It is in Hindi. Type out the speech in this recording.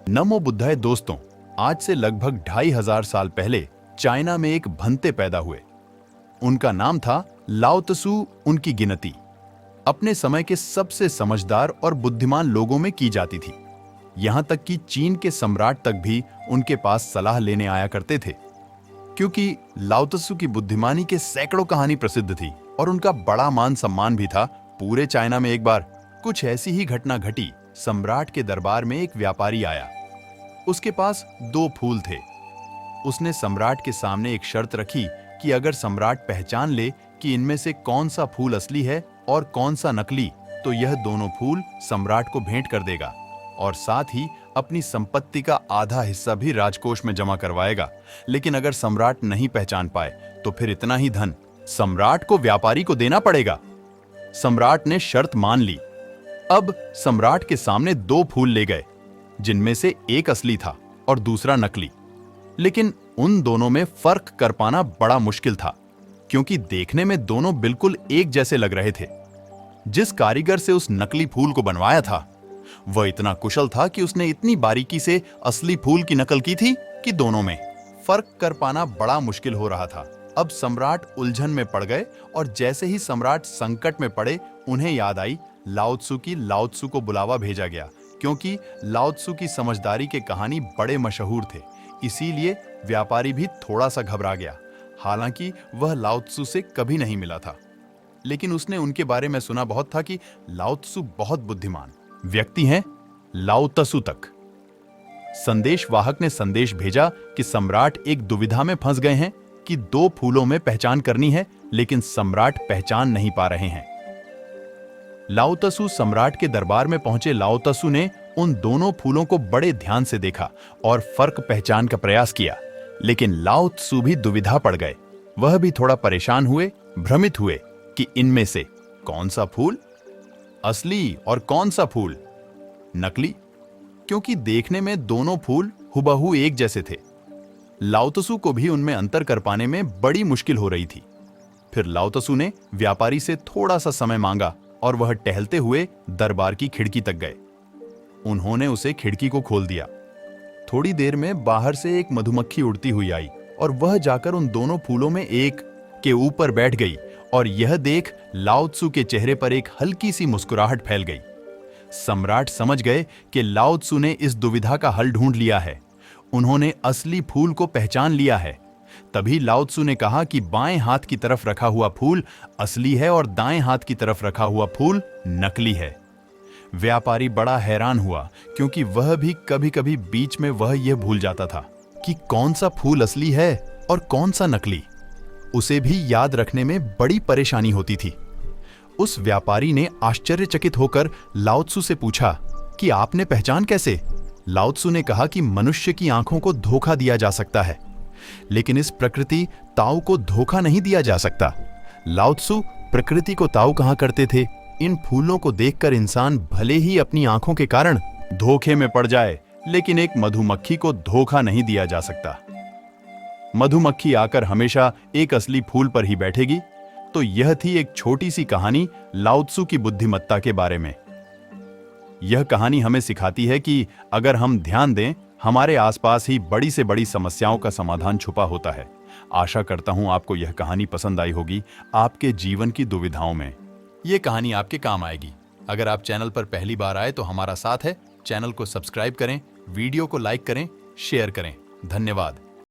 नमो बुद्धाय दोस्तों, आज से लगभग 2500 साल पहले चाइना में एक भंते पैदा हुए। उनका नाम था लाओ त्सु। उनकी गिनती अपने समय के सबसे समझदार और बुद्धिमान लोगों में की जाती थी। यहां तक कि चीन के सम्राट तक भी उनके पास सलाह लेने आया करते थे, क्योंकि लाओ त्सु की बुद्धिमानी के सैकड़ों कहानी प्रसिद्ध थी और उनका बड़ा मान सम्मान भी था पूरे चाइना में। एक बार कुछ ऐसी ही घटना घटी। सम्राट के दरबार में एक व्यापारी आया। उसके पास 2 फूल थे। उसने सम्राट के सामने एक शर्त रखी कि अगर सम्राट पहचान ले कि इनमें से कौन सा फूल असली है और कौन सा नकली, तो यह दोनों फूल सम्राट को भेंट कर देगा और साथ ही अपनी संपत्ति का आधा हिस्सा भी राजकोष में जमा करवाएगा। लेकिन अगर सम्राट नहीं पहचान पाए तो फिर इतना ही धन सम्राट को व्यापारी को देना पड़ेगा। सम्राट ने शर्त मान ली। अब सम्राट के सामने 2 फूल ले गए, जिनमें से एक असली था और दूसरा नकली। लेकिन उन दोनों में फर्क कर पाना बड़ा मुश्किल था, क्योंकि देखने में दोनों बिल्कुल एक जैसे लग रहे थे। जिस कारीगर से उस नकली फूल को बनवाया था, वह इतना कुशल था कि उसने इतनी बारीकी से असली फूल की नकल की थी कि दोनों में फर्क कर पाना बड़ा मुश्किल हो रहा था। अब सम्राट उलझन में पड़ गए और जैसे ही सम्राट संकट में पड़े, उन्हें याद आई लाओ त्सु को बुलावा भेजा गया, क्योंकि लाओ त्सु की समझदारी के कहानी बड़े मशहूर थे। इसीलिए व्यापारी भी थोड़ा सा घबरा गया। हालांकि वह लाओ त्सु से कभी नहीं मिला था, लेकिन उसने उनके बारे में सुना बहुत था कि लाओ त्सु बहुत बुद्धिमान व्यक्ति हैं। लाओ त्सु तक संदेशवाहक ने संदेश भेजा कि सम्राट एक दुविधा में फंस गए हैं कि 2 फूलों में पहचान करनी है, लेकिन सम्राट पहचान नहीं पा रहे हैं। लाओ त्सु सम्राट के दरबार में पहुंचे। लाओ त्सु ने उन दोनों फूलों को बड़े ध्यान से देखा और फर्क पहचान का प्रयास किया, लेकिन लाओ त्सु भी दुविधा पड़ गए। वह भी थोड़ा परेशान हुए, भ्रमित हुए कि इनमें से कौन सा फूल असली और कौन सा फूल नकली, क्योंकि देखने में दोनों फूल हुबहू एक जैसे थे। लाओ त्सु को भी उनमें अंतर कर पाने में बड़ी मुश्किल हो रही थी। फिर लाओ त्सु ने व्यापारी से थोड़ा सा समय मांगा और वह टहलते हुए दरबार की खिड़की तक गए। उन्होंने उसे खिड़की को खोल दिया। थोड़ी देर में बाहर से एक मधुमक्खी उड़ती हुई आई और वह जाकर उन दोनों फूलों में एक के ऊपर बैठ गई, और यह देख लाओ त्सु के चेहरे पर एक हल्की सी मुस्कुराहट फैल गई। सम्राट समझ गए कि लाओ त्सु ने इस दुविधा का हल ढूंढ लिया है। उन्होंने असली फूल को पहचान लिया है। तभी लाओ त्सु ने कहा कि बाएं हाथ की तरफ रखा हुआ फूल असली है और दाएं हाथ की तरफ रखा हुआ फूल नकली है। व्यापारी बड़ा हैरान हुआ, क्योंकि वह भी कभी-कभी बीच में वह यह भूल जाता था कि कौन सा फूल असली है और कौन सा नकली। उसे भी याद रखने में बड़ी परेशानी होती थी। उस व्यापारी ने आश्चर्यचकित होकर लाओ त्सु से पूछा कि आपने पहचान कैसे? लाओ त्सु ने कहा कि मनुष्य की आंखों को धोखा दिया जा सकता है, लेकिन इस प्रकृति ताऊ को धोखा नहीं दिया जा सकता। लाओ त्सु प्रकृति को ताऊ कहा करते थे। इन फूलों को देखकर इंसान भले ही अपनी आंखों के कारण धोखे में पड़ जाए, लेकिन एक मधुमक्खी को धोखा नहीं दिया जा सकता। मधुमक्खी आकर हमेशा एक असली फूल पर ही बैठेगी। तो यह थी एक छोटी सी कहानी लाओ त्सु की बुद्धिमत्ता के बारे में। यह कहानी हमें सिखाती है कि अगर हम ध्यान दें, हमारे आसपास ही बड़ी से बड़ी समस्याओं का समाधान छुपा होता है। आशा करता हूं आपको यह कहानी पसंद आई होगी आपके जीवन की दुविधाओं में। यह कहानी आपके काम आएगी। अगर आप चैनल पर पहली बार आए तो हमारा साथ है। चैनल को सब्सक्राइब करें, वीडियो को लाइक करें, शेयर करें। धन्यवाद।